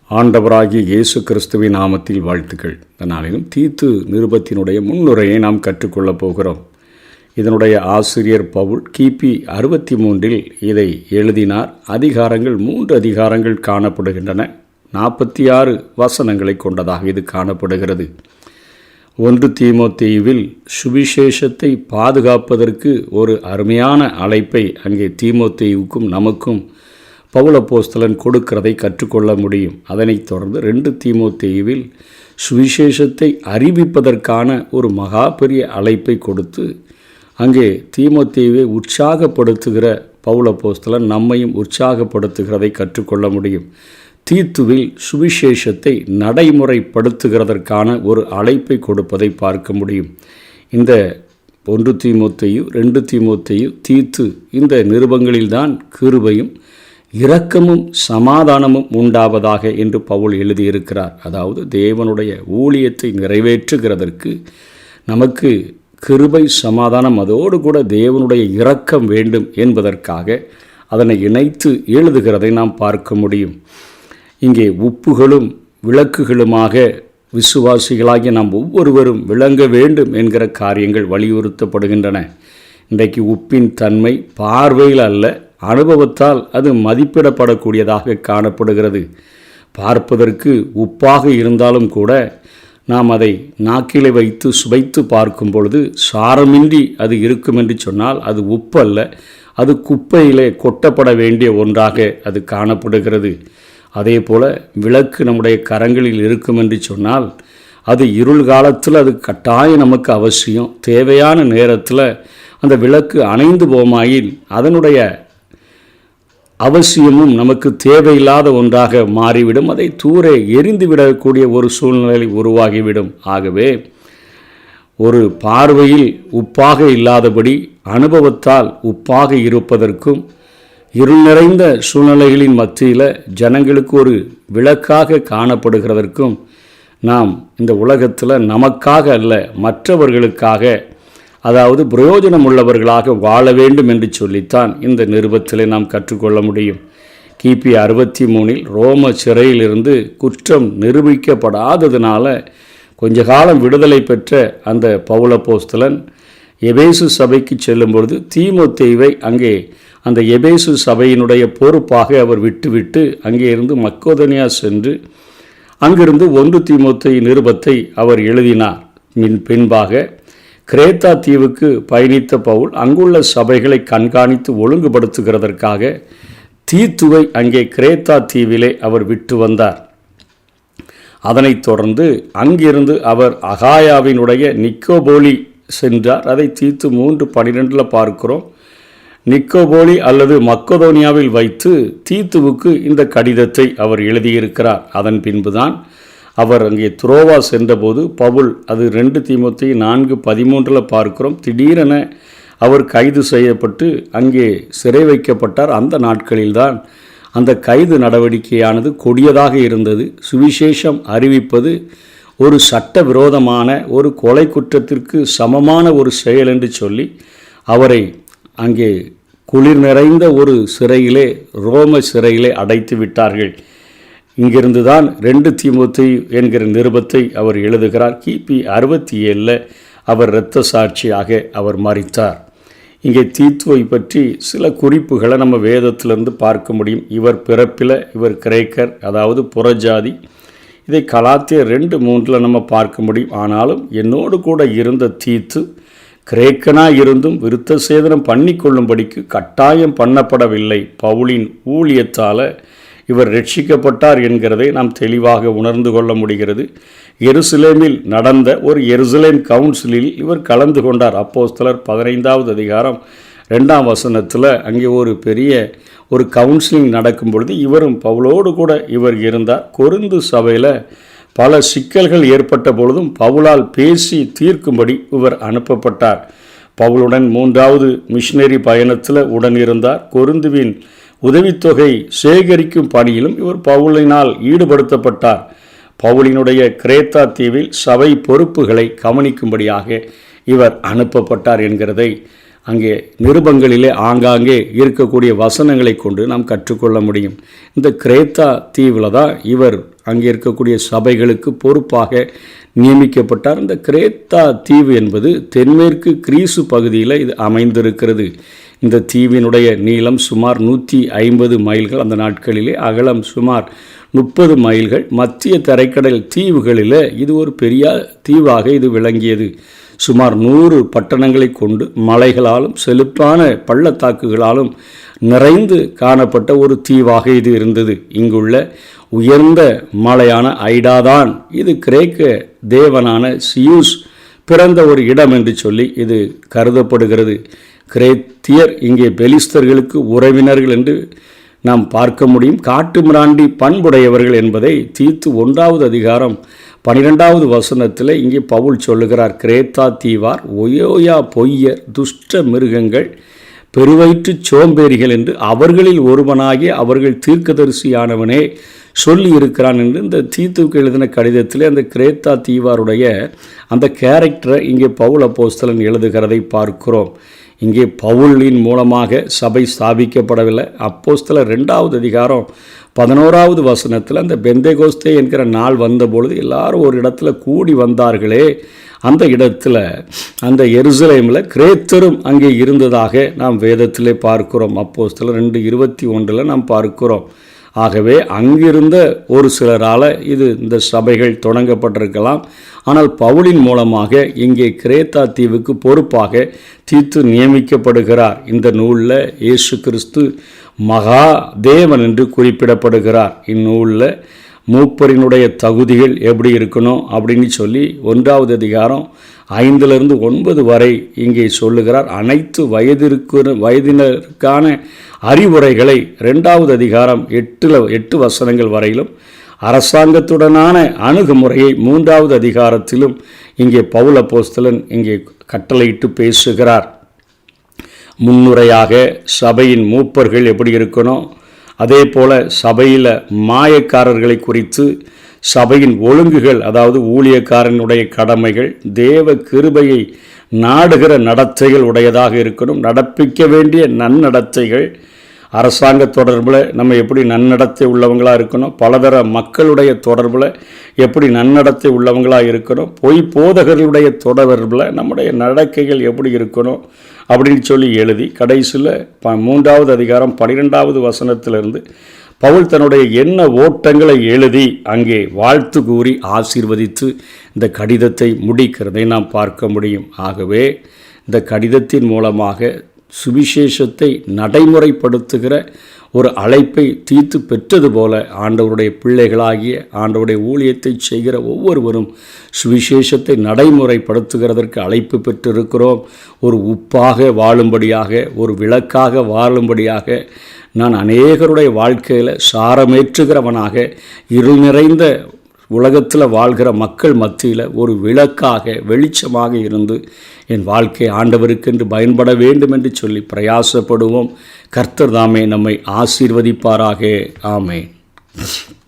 ஆண்டவராகிய இயேசு கிறிஸ்துவின் நாமத்தில் வாழ்த்துக்கள். இந்த நாளிலும் தீத்து நிருபத்தினுடைய முன்னுரையை நாம் கற்றுக்கொள்ளப் போகிறோம். இதனுடைய ஆசிரியர் பவுல் கிபி 63 இதை எழுதினார். அதிகாரங்கள் 3 அதிகாரங்கள் காணப்படுகின்றன. 46 வசனங்களை கொண்டதாக இது காணப்படுகிறது. 1 தீமோத்தேயுவில் சுவிசேஷத்தை பாதுகாப்பதற்கு ஒரு அருமையான அழைப்பை அங்கே தீமோத்தேயுவுக்கும் நமக்கும் பவுல் அப்போஸ்தலன் கொடுக்கிறதை கற்றுக்கொள்ள முடியும். அதனைத் தொடர்ந்து 2 தீமோத்தேயுவில் சுவிசேஷத்தை அறிவிப்பதற்கான ஒரு மகா பெரிய அழைப்பை கொடுத்து அங்கே தீமோத்தேயுவை உற்சாகப்படுத்துகிற பவுல் அப்போஸ்தலன் நம்மையும் உற்சாகப்படுத்துகிறதை கற்றுக்கொள்ள முடியும். தீத்துவில் சுவிசேஷத்தை நடைமுறைப்படுத்துகிறதற்கான ஒரு அழைப்பை கொடுப்பதை பார்க்க முடியும். இந்த 1 தீமோத்தேயு, 2 தீமோத்தேயு, தீத்து இந்த நிருபங்களில்தான் கிருபையும் இரக்கமும் சமாதானமும் உண்டாவதாக என்று பவுல் எழுதியிருக்கிறார். அதாவது தேவனுடைய ஊழியத்தை நிறைவேற்றுகிறதற்கு நமக்கு கிருபை சமாதானம், அதோடு கூட தேவனுடைய இரக்கம் வேண்டும் என்பதற்காக அதனை இணைத்து எழுதுகிறதை நாம் பார்க்க முடியும். இங்கே உப்புகளும் விளக்குகளுமாக விசுவாசிகளாகிய நாம் ஒவ்வொருவரும் விளங்க வேண்டும் என்கிற காரியங்கள் வலியுறுத்தப்படுகின்றன. இன்றைக்கு உப்பின் தன்மை பார்வையில் அல்ல, அனுபவத்தால் அது மதிப்பிடப்படக்கூடியதாக காணப்படுகிறது. பார்ப்பதற்கு உப்பாக இருந்தாலும் கூட நாம் அதை நாக்கிலே வைத்து சுவைத்து பார்க்கும் பொழுது சாரமின்றி அது இருக்கும் என்று சொன்னால் அது உப்பல்ல, அது குப்பையிலே கொட்டப்பட வேண்டிய ஒன்றாக அது காணப்படுகிறது. அதே போல் விளக்கு நம்முடைய கரங்களில் இருக்கும் என்று சொன்னால் அது இருள் காலத்தில் அது கட்டாயம் நமக்கு அவசியம். தேவையான நேரத்தில் அந்த விளக்கு அணைந்து போமாயின் அதனுடைய அவசியமும் நமக்கு தேவையில்லாத ஒன்றாக மாறிவிடும். அதை தூரே எரிந்துவிடக்கூடிய ஒரு சூழ்நிலை உருவாகிவிடும். ஆகவே ஒரு பார்வையில் உப்பாக இல்லாதபடி அனுபவத்தால் உப்பாக இருப்பதற்கும் இருள் நிறைந்த சூழ்நிலைகளின் மத்தியில் ஜனங்களுக்கு ஒரு விளக்காக காணப்படுகிறதற்கும் நாம் இந்த உலகத்தில் நமக்காக அல்ல, மற்றவர்களுக்காக, அதாவது பிரயோஜனம் உள்ளவர்களாக வாழ வேண்டும் என்று சொல்லித்தான் இந்த நிருபத்திலே நாம் கற்றுக்கொள்ள முடியும். கிபி 63 ரோம சிறையிலிருந்து குற்றம் நிரூபிக்கப்படாததினால கொஞ்ச காலம் விடுதலை பெற்ற அந்த பவுல் அப்போஸ்தலன் எபேசு சபைக்கு செல்லும்பொழுது தீமோத்தேயுவை அங்கே அந்த எபேசு சபையினுடைய பொறுப்பாக அவர் விட்டுவிட்டு அங்கே இருந்து மக்கோதனியா சென்று அங்கிருந்து 1 தீமோத்தேயு நிருபத்தை அவர் எழுதினார். பின்பாக கிரேத்தா தீவுக்கு பயணித்த பவுல் அங்குள்ள சபைகளை கண்காணித்து ஒழுங்குபடுத்துகிறதற்காக தீத்துவை அங்கே கிரேத்தா தீவிலே அவர் விட்டு வந்தார். அதனைத் தொடர்ந்து அங்கிருந்து அவர் அகாயாவினுடைய நிக்கோபோலி சென்றார். அதை தீத்து 3:12 பார்க்கிறோம். நிக்கோபோலி அல்லது மக்கோதோனியாவில் வைத்து தீத்துவுக்கு இந்த கடிதத்தை அவர் எழுதியிருக்கிறார். அதன் பின்புதான் அவர் அங்கே துரோவா சென்றபோது பவுல், அது 2 தீமோத்தேயு 4:13 பார்க்கிறோம், திடீரென அவர் கைது செய்யப்பட்டு அங்கே சிறை வைக்கப்பட்டார். அந்த நாட்களில்தான் அந்த கைது நடவடிக்கையானது கொடியதாக இருந்தது. சுவிசேஷம் அறிவிப்பது ஒரு சட்டவிரோதமான ஒரு கொலை குற்றத்திற்கு சமமான ஒரு செயல் என்று சொல்லி அவரை அங்கே குளிர் நிறைந்த ஒரு சிறையிலே, ரோம சிறையிலே அடைத்து விட்டார்கள். இங்கிருந்து தான் 2 தீமோத்தேயு என்கிற நிருபத்தை அவர் எழுதுகிறார். கிபி 67 அவர் இரத்த சாட்சியாக அவர் மரித்தார். இங்கே தீத்துவை பற்றி சில குறிப்புகளை நம்ம வேதத்திலிருந்து பார்க்க முடியும். இவர் பிறப்பில் இவர் கிரேக்கர், அதாவது புறஜாதி. இதை கலாத்தியர் 2:3 நம்ம பார்க்க முடியும். ஆனாலும் என்னோடு கூட இருந்த தீத்து கிரேக்கனாக இருந்தும் விருத்த சேதனம் பண்ணி கொள்ளும்படிக்கு கட்டாயம் பண்ணப்படவில்லை. பவுலின் ஊழியத்தால் இவர் ரட்சிக்கப்பட்டார் என்கிறதை நாம் தெளிவாக உணர்ந்து கொள்ள முடிகிறது. எருசலேமில் நடந்த ஒரு எருசலேம் கவுன்சிலில் இவர் கலந்து கொண்டார். அப்போஸ்தலர் 15வது அதிகாரம் 2ஆம் வசனத்தில் அங்கே ஒரு பெரிய ஒரு கவுன்சிலிங் நடக்கும் பொழுது இவரும் பவுலோடு கூட இவர் இருந்தார். கொரிந்து சபையில் பல சிக்கல்கள் ஏற்பட்ட பொழுதும் பவுலால் பேசி தீர்க்கும்படி இவர் அனுப்பப்பட்டார். பவுலுடன் 3வது மிஷினரி பயணத்தில் உடன் இருந்தார். கொரிந்துவின் உதவித்தொகை சேகரிக்கும் பணியிலும் இவர் பவுலினால் ஈடுபடுத்தப்பட்டார். பவுலினுடைய கிரேத்தா தீவில் சபை பொறுப்புகளை கவனிக்கும்படியாக இவர் அனுப்பப்பட்டார் என்கிறதை அங்கே நிருபங்களிலே ஆங்காங்கே இருக்கக்கூடிய வசனங்களை கொண்டு நாம் கற்றுக்கொள்ள முடியும். இந்த கிரேத்தா தீவில் தான் இவர் அங்கே இருக்கக்கூடிய சபைகளுக்கு பொறுப்பாக நியமிக்கப்பட்டார். இந்த கிரேத்தா தீவு என்பது தென்மேற்கு கிரீசு பகுதியில் இது அமைந்திருக்கிறது. இந்த தீவினுடைய நீளம் சுமார் 150 மைல்கள், அந்த நாட்களிலே அகலம் சுமார் 30 மைல்கள். மத்திய தரைக்கடல் தீவுகளில் இது ஒரு பெரிய தீவாக இது விளங்கியது. சுமார் 100 பட்டணங்களை கொண்டு மலைகளாலும் செழிப்பான பள்ளத்தாக்குகளாலும் நிறைந்து காணப்பட்ட ஒரு தீவாக இது இருந்தது. இங்குள்ள உயர்ந்த மலையான ஐடாதான் இது கிரேக்க தேவனான சியூஸ் பிறந்த ஒரு இடம் என்று சொல்லி இது கருதப்படுகிறது. கிரேத்தியர் இங்கே பெலிஸ்தர்களுக்கு உறவினர்கள் என்று நாம் பார்க்க முடியும். காட்டு மிராண்டி பண்புடையவர்கள் என்பதை தீத்து 1வது அதிகாரம் 12வது வசனத்தில் இங்கே பவுல் சொல்லுகிறார். கிரேத்தா தீவார் ஒயோயா பொய்யர் துஷ்ட மிருகங்கள் பெருவயிற்று சோம்பேறிகள் என்று அவர்களில் ஒருவனாகி அவர்கள் தீர்க்கதரிசியானவனே சொல்லி இருக்கிறான் என்று இந்த தீத்துக்கு எழுதின கடிதத்தில் அந்த கிரேத்தா தீவாருடைய அந்த கேரக்டரை இங்கே பவுல் அப்போஸ்தலன் எழுதுகிறதை பார்க்கிறோம். இங்கே பவுலின் மூலமாக சபை ஸ்தாபிக்கப்படவில்லை. அப்போஸ்தலர் 2வது அதிகாரம் 11வது வசனத்தில் அந்த பெந்தேகோஸ்தே என்கிற நாள் வந்தபொழுது எல்லாரும் ஒரு இடத்துல கூடி வந்தார்களே, அந்த இடத்துல அந்த எருசலேமில் கிரேத்தரும் அங்கே இருந்ததாக நாம் வேதத்திலே பார்க்கிறோம். அப்போஸ்தலர் 2:21 நாம் பார்க்கிறோம். ஆகவே அங்கிருந்த ஒரு சிலரால் இந்த சபைகள் தொடங்கப்பட்டிருக்கலாம். ஆனால் பவுலின் மூலமாக இங்கே கிரேத்தா தீவுக்கு பொறுப்பாக தீத்து நியமிக்கப்படுகிறார். இந்த நூலில் இயேசு கிறிஸ்து மகா தேவன் என்று குறிப்பிடப்படுகிறார். இந்நூலில் மூப்பரினுடைய தகுதிகள் எப்படி இருக்கணும் அப்படின்னு சொல்லி 1வது அதிகாரம் 5-9 வரை இங்கே சொல்லுகிறார். அனைத்து வயதினருக்கான அறிவுரைகளை 2வது அதிகாரம் 8 வசனங்கள் வரையிலும், அரசாங்கத்துடனான அணுகுமுறையை 3வது அதிகாரத்திலும் இங்கே பவுல் அப்போஸ்தலன் இங்கே கட்டளையிட்டு பேசுகிறார். முன்னுரையாக சபையின் மூப்பர்கள் எப்படி இருக்கணும், அதே போல் சபையில் மாயக்காரர்களை குறித்து, சபையின் ஒழுங்குகள், அதாவது ஊழியக்காரனுடைய கடமைகள், தேவ கிருபையை நாடுகிற நடத்தைகள் உடையதாக இருக்கணும். நடப்பிக்க வேண்டிய நன்னடத்தைகள், அரசாங்க தொடர்பில் நம்ம எப்படி நன்னடத்தை உள்ளவங்களாக இருக்கணும், பலதர மக்களுடைய தொடர்பில் எப்படி நன்னடத்தை உள்ளவங்களாக இருக்கணும், பொய் போதகர்களுடைய தொடர்பில் நம்முடைய நடக்கைகள் எப்படி இருக்கணும் அப்படின்னு சொல்லி எழுதி கடைசியில் 3வது அதிகாரம் 12வது வசனத்திலிருந்து பவுல் தன்னுடைய எண்ண ஓட்டங்களை எழுதி அங்கே வாழ்த்து கூறி ஆசீர்வதித்து இந்த கடிதத்தை முடிக்கிறதை நாம் பார்க்க முடியும். ஆகவே இந்த கடிதத்தின் மூலமாக சுவிசேஷத்தை நடைமுறைப்படுத்துகிற ஒரு அழைப்பை தீத்து பெற்றது போல ஆண்டவருடைய பிள்ளைகளாகிய ஆண்டவருடைய ஊழியத்தை செய்கிற ஒவ்வொருவரும் சுவிசேஷத்தை நடைமுறைப்படுத்துகிறதற்கு அழைப்பு பெற்றிருக்கிறோம். ஒரு உப்பாக வாழும்படியாக, ஒரு விளக்காக வாழும்படியாக, நான் அநேகருடைய வாழ்க்கையில் சாரமேற்றுகிறவனாக, இருள் நிறைந்த உலகத்தில் வாழ்கிற மக்கள் மத்தியில் ஒரு விளக்காக வெளிச்சமாக இருந்து என் வாழ்க்கை ஆண்டவருக்கென்று பயன்பட வேண்டும் என்று சொல்லி பிரயாசப்படுவோம். கர்த்தர் தாமே நம்மை ஆசீர்வதிப்பாராக. ஆமென்.